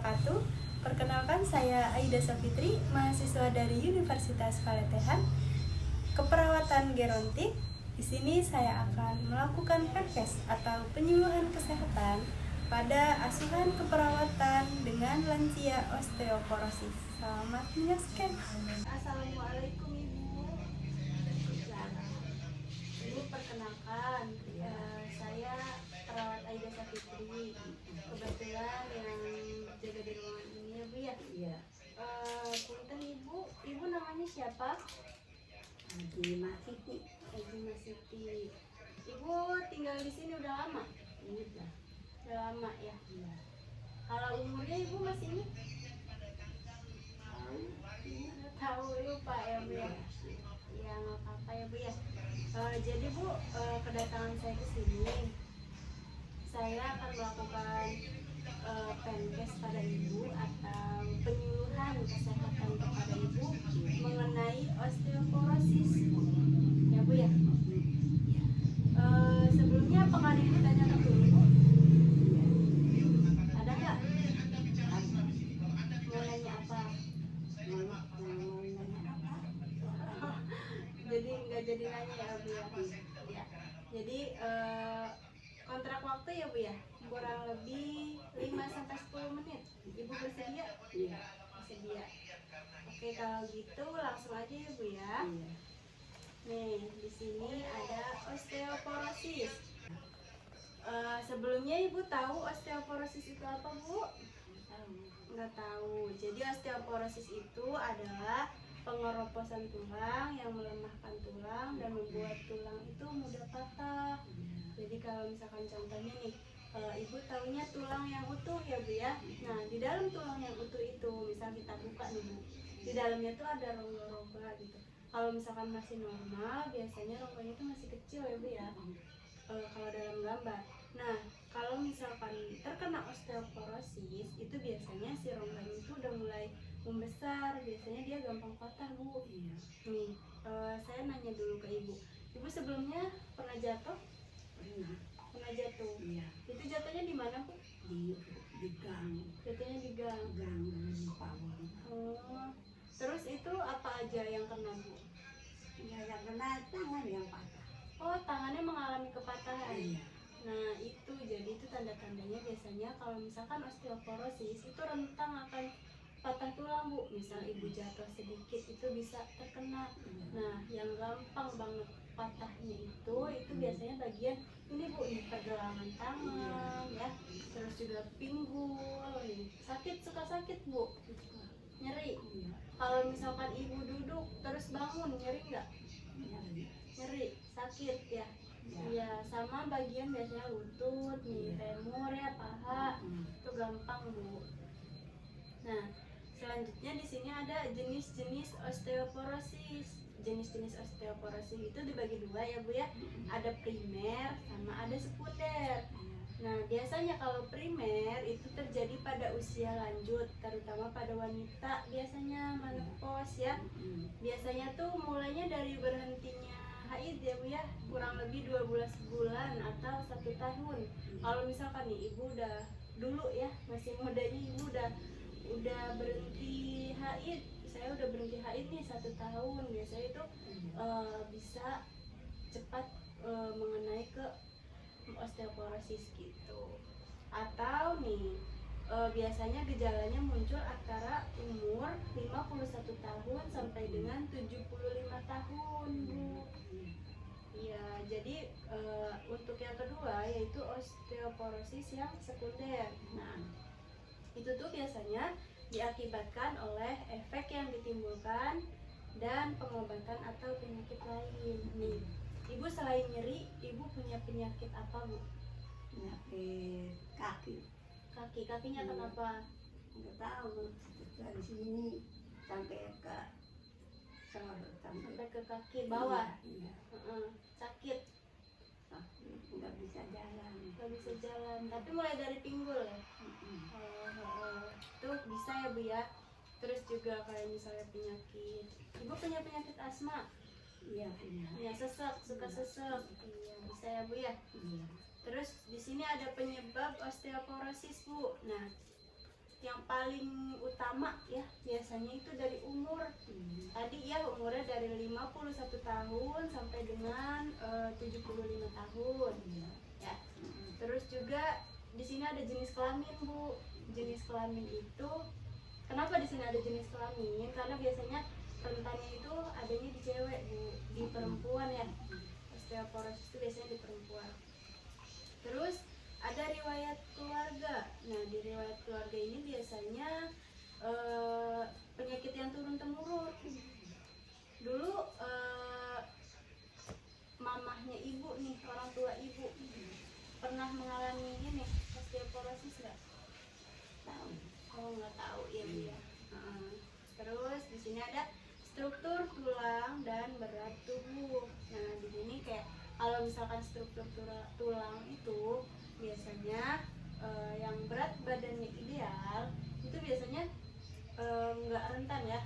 wabarakatuh. Perkenalkan, saya Aida Safitri, mahasiswa dari Universitas Paletehan, keperawatan gerontik. Di sini saya akan melakukan podcast atau penyuluhan kesehatan pada asuhan keperawatan dengan lansia osteoporosis. Selamat menyaksikan. Assalamualaikum Ibu. Ibu, perkenalkan, saya perawat Aida Safitri. Kebetulan yang jaga di ruangan ini ya Bu ya. Iya. Punten Ibu namanya siapa? Haji Masiti. Haji Masiti. Ibu tinggal di sini udah lama? Udah. Udah lama ya. Iya. Kalau umurnya Ibu masih ini? Nggak tahu, lupa ya Bu ya. Ya nggak apa-apa ya Bu ya. Jadi Bu, kedatangan saya ke sini, saya akan melakukan penkes pada Ibu atau penyuluhan kesehatan kepada Ibu mengenai osteoporosis. Ya Bu ya. Sebelumnya apakah ada yang ditanyakan dulu Bu? Ada nggak? Mau nanya apa? Jadi nggak jadi nanya ya Bu ya. Ya. Jadi kontrak waktu ya Bu ya, kurang lebih 5-10 menit. Ibu bersedia? Iya. Bersedia. Oke, kalau gitu langsung aja ya Bu ya. Iya. Nih, di sini ada osteoporosis. Sebelumnya Ibu tahu osteoporosis itu apa Bu? Nggak tahu. Jadi osteoporosis itu adalah pengeroposan tulang yang melemahkan tulang dan membuat tulang itu mudah patah. Jadi kalau misalkan contohnya nih, Ibu taunya tulang yang utuh ya Bu ya. Nah, di dalam tulang yang utuh itu, misal kita buka nih Bu, di dalamnya tuh ada rongga-rongga gitu. Kalau misalkan masih normal, biasanya rongganya itu masih kecil ya Bu ya. Kalau dalam gambar. Nah, kalau misalkan terkena osteoporosis, itu biasanya si rongganya itu udah mulai membesar, biasanya dia gampang patah Bu. Iya. Nih, saya nanya dulu ke Ibu. Ibu sebelumnya pernah jatuh? Pernah. Pernah jatuh. Iya. Itu jatuhnya di mana Bu? Di gang. Jatuhnya di gang. Gang Pawon. Oh, terus itu apa aja yang kena Bu? Ya, yang kena tangan yang patah. Oh, tangannya mengalami kepatahan. Iya. Nah, itu jadi itu tanda-tandanya biasanya kalau misalkan osteoporosis itu rentang akan patah tulang Bu. Misal Ibu jatuh sedikit itu bisa terkena. Nah, yang gampang banget patahnya itu biasanya bagian ini Bu, ini pergelangan tangan ya. Terus juga pinggul nih. Suka sakit Bu. Nyeri. Iya. Kalau misalkan Ibu duduk terus bangun, nyeri nggak? Nyari. Nyeri, sakit ya. Iya. Iya, sama bagian biasanya lutut, nih, femur ya, paha. Itu gampang Bu. Nah, selanjutnya di sini ada jenis-jenis osteoporosis. Jenis-jenis osteoporosis itu dibagi dua ya Bu ya. Ada primer sama ada sekunder. Nah, biasanya kalau primer itu terjadi pada usia lanjut, terutama pada wanita biasanya menopause ya. Biasanya tuh mulainya dari berhentinya haid ya Bu ya, kurang lebih 12 bulan atau 1 tahun. Kalau misalkan nih Ibu udah dulu ya, masih mudanya Ibu udah berhenti haid, saya udah berhenti haid nih 1 tahun, biasanya itu bisa cepat mengenai ke osteoporosis gitu. Atau nih biasanya gejalanya muncul antara umur 51 tahun sampai dengan 75 tahun Bu. Iya, jadi untuk yang kedua yaitu osteoporosis yang sekunder. Nah, itu tuh biasanya diakibatkan oleh efek yang ditimbulkan dan pengobatan atau penyakit lain. Nih, Ibu selain nyeri, Ibu punya penyakit apa Bu? Penyakit kaki. Kakinya kenapa? Nggak tahu. Dari sini sampai ke Sampai ke kaki bawah. Iya. Sakit, Nggak bisa jalan. nggak bisa jalan. Tapi mulai dari pinggul ya. Tuh bisa ya Bu ya. Terus juga kayak misalnya penyakit, Ibu punya penyakit asma? Iya, punya. Ya, sesek, suka sesek. Iya, bisa ya Bu ya. Iya. Terus di sini ada penyebab osteoporosis Bu. Nah, yang paling utama ya biasanya itu dari umur. Tadi ya umurnya dari 51 tahun sampai dengan 75 tahun. Ya. Terus juga di sini ada jenis kelamin, Bu. Jenis kelamin itu kenapa di sini ada jenis kelamin? Karena biasanya rentannya itu adanya di cewek, Bu. Di perempuan ya. Osteoporosis itu biasanya di perempuan. Terus ada riwayat keluarga. Nah, di riwayat keluarga ini biasanya penyakit yang turun temurun. Dulu mamahnya ibu nih, orang tua ibu pernah mengalami ini osteoporosis nggak? Tahu. Oh, nggak tahu ya, Bu ya. Terus di sini ada struktur tulang dan berat tubuh. Nah, di sini kayak kalau misalkan struktur tulang itu biasanya yang berat badannya ideal itu biasanya nggak rentan ya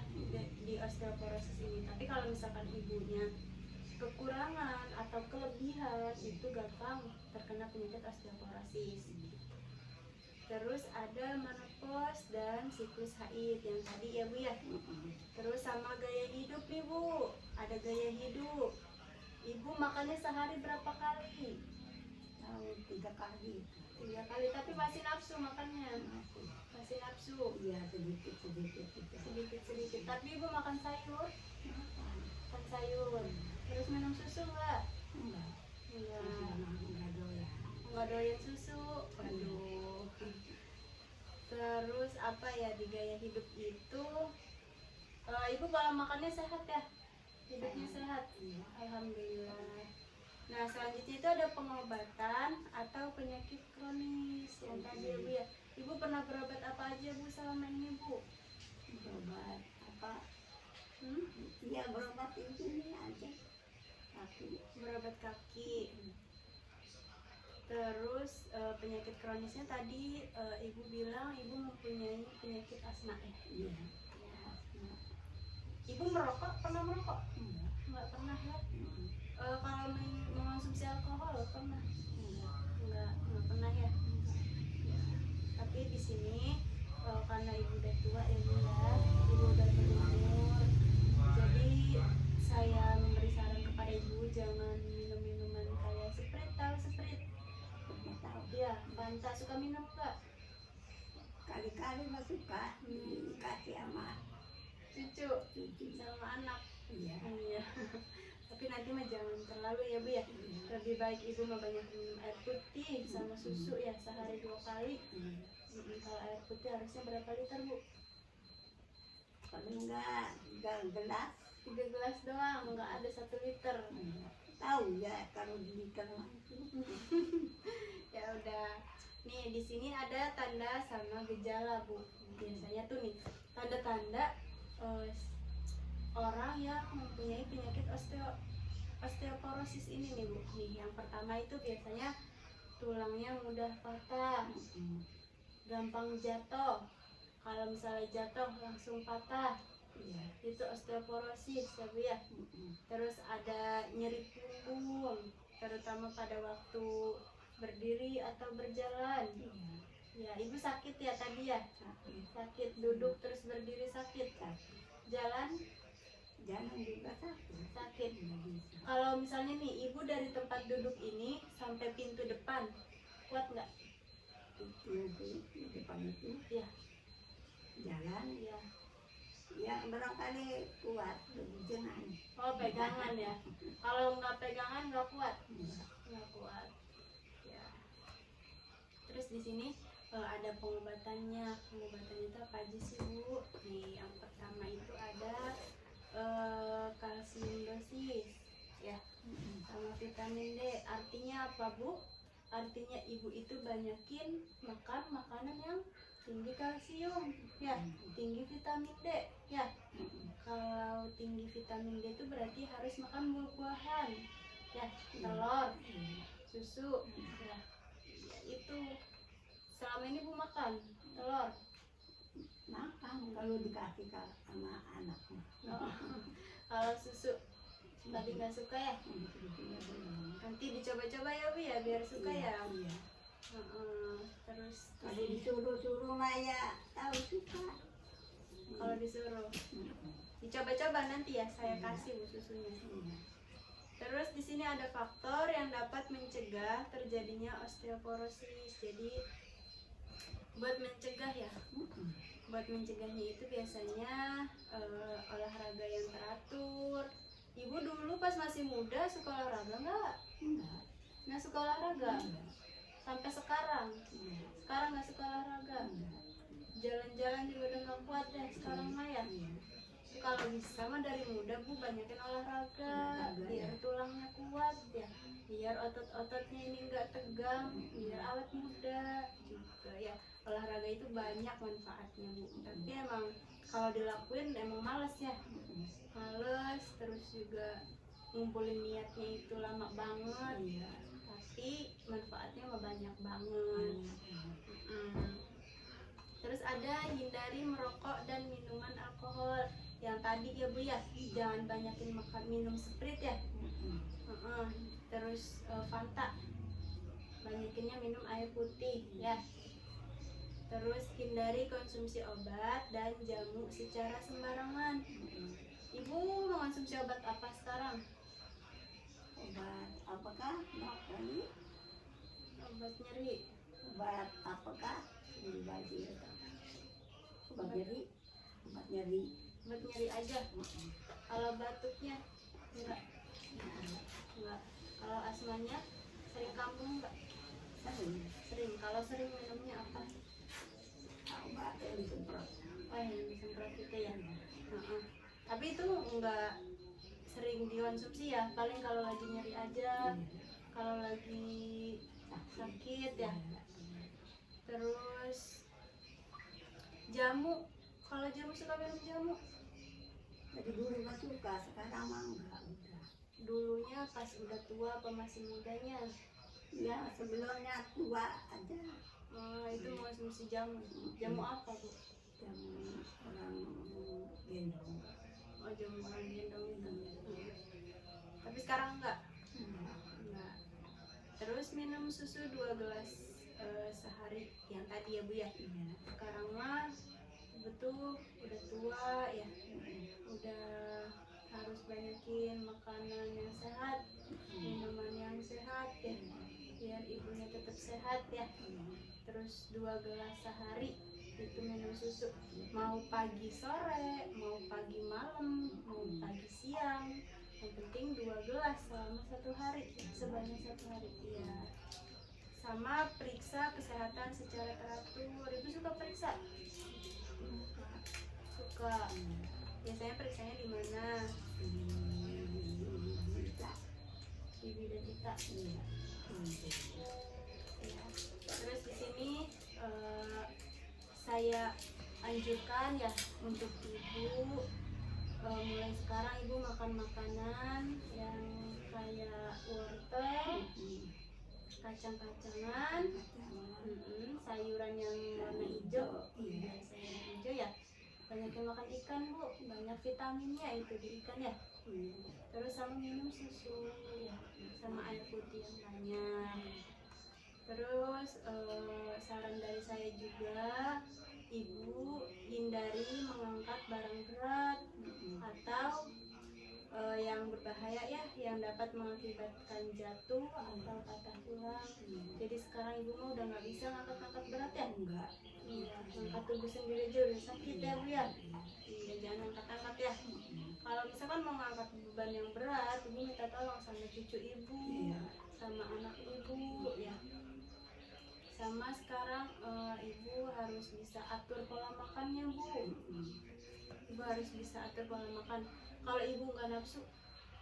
di osteoporosis ini. Tapi kalau misalkan ibunya kekurangan atau kelebihan itu gampang terkena penyakit osteoporosis. Terus ada menopause dan siklus haid yang tadi ya, Bu ya. Terus sama gaya hidup nih, Bu. Ada gaya hidup. Ibu makannya sehari berapa kali? Tahu 3 kali. 3 kali, tapi masih nafsu makannya. Masih nafsu. Iya, sedikit. Sedikit. Tapi ibu makan sayur? Makan. Makan sayur. Terus minum susu nggak? Enggak. Iya. Enggak doyan. Nggak doyan susu. Waduh. Terus apa ya di gaya hidup itu? Ibu pola makannya sehat ya? Hidupnya sehat? Iya. Alhamdulillah. Nah, selanjutnya itu ada pengobatan atau penyakit kronis yang tadi ya, Bu ya. Ibu pernah berobat apa aja, Bu, selama ini, Bu? Berobat apa? Iya, berobat ini aja. Kaki. Berobat kaki. Terus penyakit kronisnya tadi ibu bilang ibu mempunyai penyakit asma ya. Iya. Ibu merokok? Pernah merokok? Enggak. Nggak pernah ya. Kalau mengonsumsi alkohol pernah? Nggak pernah ya. Tapi di sini karena ibu udah tua ya, Bu ya, ibu udah berumur, jadi saya memberi saran kepada ibu jangan minum minuman kayak Sprite. Tahu Sprite? Enggak tahu. Iya, Fanta. Suka minum nggak? Kali-kali mah suka dikasih sama Cucu cucu. sama anak. Iya. Iya. Tapi nanti mah jangan terlalu ya, Bu ya. Lebih baik ibu mah banyak minum air putih sama susu ya, sehari 2 kali. Kalau air putih harusnya berapa liter, Bu? Paling enggak 3 gelas. 3 gelas doang, nggak ada 1 liter. Tahu ya kalau di kamar itu. Ya udah. Nih di sini ada tanda sama gejala, Bu. Biasanya tuh nih tanda-tanda orang yang mempunyai penyakit osteoporosis ini nih, Bu. Nih yang pertama itu biasanya tulangnya mudah patah, gampang jatuh. Kalau misalnya jatuh langsung patah, Iya. itu osteoporosis ya, Bu ya. Terus ada nyeri punggung, terutama pada waktu berdiri atau berjalan. Iya. Ya, ibu sakit ya tadi ya? Sakit. Sakit duduk terus berdiri sakit. Sakit. Jalan Jangan juga sakit. sakit. Nggak bisa. Kalau misalnya nih ibu dari tempat duduk ini sampai pintu depan, kuat nggak? Itu di depan itu Iya. jalan. Iya. Ya barangkali kuat jangan. Oh, pegangan ya. Kalau nggak pegangan nggak kuat. Enggak. Nggak kuat. Ya. Terus di sini ada pengobatannya. Pengobatannya itu apa aja sih, Bu? Nih, yang pertama itu ada kalsium dosis, ya, sama vitamin D. Artinya apa, Bu? Artinya ibu itu banyakin makan makanan yang tinggi kalsium, ya, tinggi vitamin D, ya. Kalau tinggi vitamin D itu berarti harus makan buah-buahan, ya, telur, susu, ya. Ya, itu selama ini Bu makan telur. Makan kalau dikasih sama anaknya. Oh, kalau susu tadi nggak suka ya? Sebetulnya belum. Nanti dicoba-coba ya, Bu ya, biar suka ya. Iya. Terus Kalau disuruh-suruh mah ya tahu suka. kalau disuruh dicoba-coba nanti ya saya kasih Bu susunya. Terus di sini ada faktor yang dapat mencegah terjadinya osteoporosis. Jadi buat mencegah ya, buat mencegahnya itu biasanya olahraga yang teratur. Ibu dulu pas masih muda suka olahraga nggak? Enggak. Nggak suka olahraga sampai sekarang. Sekarang nggak suka olahraga. Jalan-jalan juga udah nggak kuat ya sekarang mah ya. Kalau bisa mah dari muda Bu banyakin olahraga biar tulangnya kuat ya, biar otot-ototnya ini nggak tegang, biar awet muda juga ya. Olahraga itu banyak manfaatnya Bu, tapi emang kalau dilakuin emang males ya, males. Terus juga ngumpulin niatnya itu lama banget, tapi manfaatnya mah banyak banget. Terus ada hindari merokok dan minuman alkohol. Yang tadi ya Bu ya, jangan banyakin makan minum Sprite ya. Terus Fanta, banyakinnya minum air putih ya. Terus hindari konsumsi obat dan jamu secara sembarangan. Ibu mengonsumsi obat apa sekarang? Obat apakah? Ini Obat nyeri. obat apakah? Obat nyeri. Obat nyeri. Obat nyeri aja. Kalau batuknya enggak. Enggak. Kalau asmanya sering kambuh enggak? Sering. Kalau sering minumnya apa? Obat yang disemprot. Oh, yang disemprot itu ya. Tapi itu enggak sering dikonsumsi ya. Paling kalau lagi nyeri aja. Kalau lagi sakit ya. Terus jamu. Kalau jamu suka minum jamu? Jadi dulu mah suka, sekarang mah enggak udah. Dulunya pas udah tua apa masih mudanya? Ya sebelumnya tua aja. Itu mengonsumsi jamu. Jamu apa Bu? Jamu orang gendong. Oh, jamu orang gendong itu. Tapi sekarang enggak? Enggak. Terus minum susu 2 gelas sehari yang tadi ya Bu ya. Sekarang mah betul udah tua ya, udah harus banyakin makanan yang sehat, minuman yang sehat ya, biar ibunya tetap sehat ya. Terus 2 gelas sehari itu minum susu, mau pagi sore, mau pagi malam, mau pagi siang, yang penting 2 gelas selama 1 hari, sebanyak 1 hari ya. Sama periksa kesehatan secara teratur. Ibu suka periksa? Suka. Biasanya periksanya di mana? Di bidan kita. Ya. Terus di sini saya anjurkan ya untuk ibu mulai sekarang ibu makan makanan yang kayak wortel, kacang-kacangan, sayuran yang warna hijau, sayuran hijau ya. Banyakin makan ikan Bu, banyak vitaminnya itu di ikan ya. Terus sama minum susu ya, sama air putih yang banyak. Terus saran dari saya juga, ibu hindari mengangkat barang berat atau yang berbahaya ya, yang dapat mengakibatkan jatuh atau patah tulang. Jadi sekarang ibu mah udah nggak bisa ngangkat-ngangkat berat ya? Enggak. Iya, angkat tubuh sendiri aja udah sakit ya Bu ya. Iya, jangan angkat-angkat ya. Kalau misalkan mau ngangkat beban yang berat, ibu minta tolong sama cucu ibu, sama anak ibu ya. Sama sekarang ibu harus bisa atur pola makannya Bu. Ibu harus bisa atur pola makan. Kalau ibu nggak nafsu,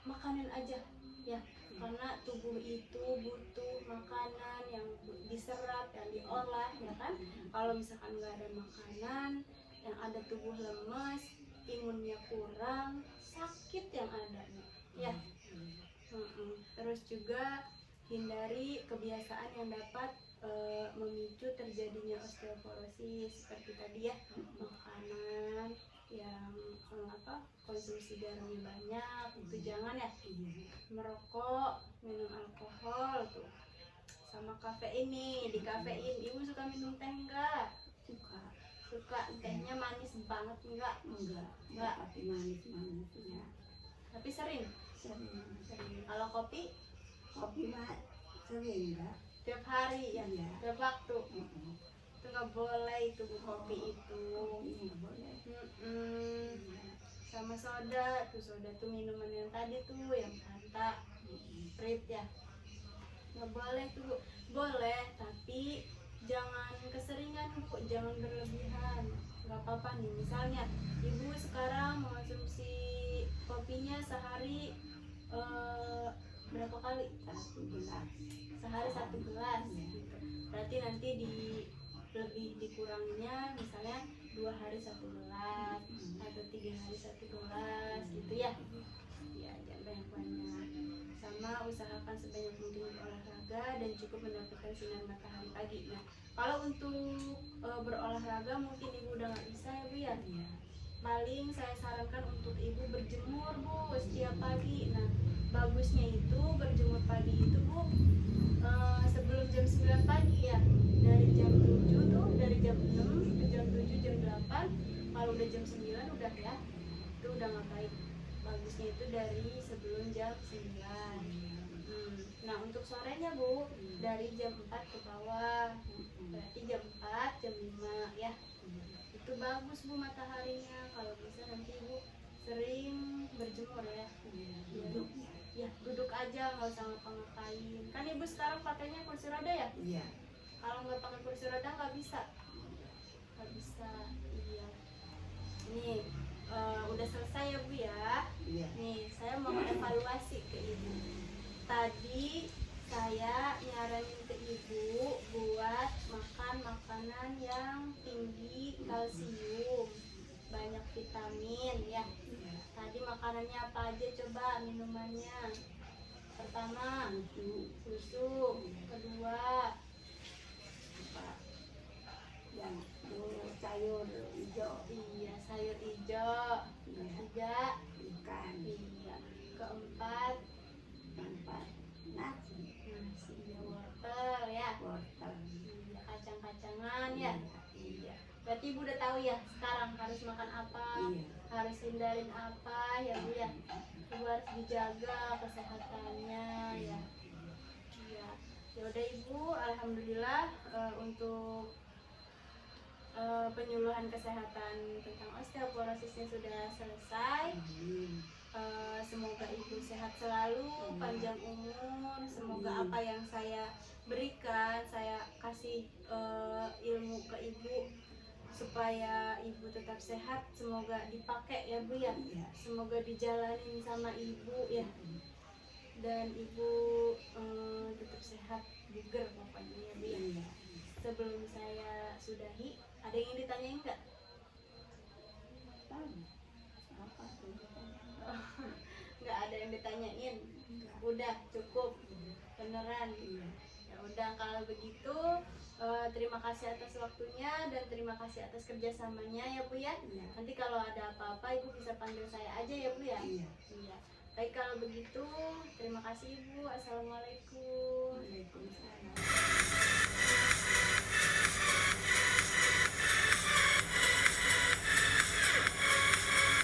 makanin aja ya. Karena tubuh itu butuh makanan yang diserap, yang diolah ya kan. Kalau misalkan nggak ada makanan, yang ada tubuh lemas, imunnya kurang, sakit yang ada ya. Terus juga hindari kebiasaan yang dapat memicu terjadinya osteoporosis, seperti tadi ya, makanan yang konsumsi garamnya banyak itu jangan ya, merokok, minum alkohol tuh, sama kafein nih, di kafein. Ibu suka minum teh enggak? Suka. Suka. Tehnya manis banget enggak? Enggak tapi manis-manisnya. Tapi sering. Sering. Kalau kopi Kopi mah sering enggak? tiap hari ya, Iya. tiap waktu. Mm-mm. Itu nggak boleh itu Bu, kopi itu. Kopi nggak boleh. Iya. Sama soda tuh minuman yang tadi tuh yang Fanta, Sprite ya. Nggak boleh tuh Bu. Boleh tapi jangan keseringan Bu, jangan berlebihan. Nggak apa-apa nih, misalnya Ibu sekarang mengonsumsi kopinya sehari berapa kali? 1 gelas. Sehari 1 gelas Iya. gitu. Berarti nanti lebih dikuranginya misalnya 2 hari 1 gelas atau 3 hari 1 gelas gitu ya. Ya jangan banyak-banyak. Sama usahakan sebanyak mungkin berolahraga dan cukup mendapatkan sinar matahari pagi. Nah kalau untuk berolahraga mungkin ibu udah nggak bisa ya Bu ya. Iya. Paling saya sarankan untuk ibu berjemur Bu setiap pagi. Nah bagusnya itu berjemur pagi itu Bu sebelum jam 9 pagi ya, dari jam 7 tuh, dari jam 6 ke jam 7 jam 8. Kalau udah jam 9 udah ya, itu udah ngapain. Bagusnya itu dari sebelum jam 9. Nah untuk sorenya Bu dari jam 4 ke bawah, berarti jam 4 jam 5 ya. Itu bagus Bu mataharinya. Kalau bisa nanti Ibu sering berjemur ya. Duduk. Ya duduk aja, nggak usah ngapa-ngapain. Kan ibu sekarang pakainya kursi roda ya. Iya. Kalau nggak pakai kursi roda nggak bisa. Iya. Ini udah selesai ya Bu ya. Iya. Nih saya mau evaluasi ke ibu. Tadi saya nyaranin ke ibu buat makan makanan yang tinggi kalsium, banyak vitamin ya. Tadi makanannya apa aja coba, minumannya? Pertama susu, kedua Yang sayur hijau. iya sayur hijau, ketiga Ikan. iya, keempat Nasi. iya wortel ya, Wortel. iya kacang-kacangan ya. Iya. Berarti ibu udah tahu ya sekarang harus makan apa, Iya. harus hindarin apa ya Bu ya. Ibu harus dijaga kesehatannya ya. Iya. Ya udah Ibu, alhamdulillah untuk penyuluhan kesehatan tentang osteoporosisnya sudah selesai. Semoga Ibu sehat selalu, panjang umur. Semoga apa yang saya berikan, saya kasih ilmu ke Ibu supaya Ibu tetap sehat, semoga dipakai ya Bu ya. Semoga dijalanin sama Ibu ya. Dan Ibu tetap sehat, bugar pokoknya ya Bu ya. Sebelum saya sudahi, ada yang ditanyain nggak? Nggak ada yang ditanyain. Udah cukup, beneran. Ya udah kalau begitu terima kasih atas waktunya dan terima kasih atas kerjasamanya ya Bu ya. Nanti kalau ada apa-apa Ibu bisa panggil saya aja ya Bu ya. Iya. Baik kalau begitu terima kasih Ibu. Assalamualaikum. Waalaikumsalam.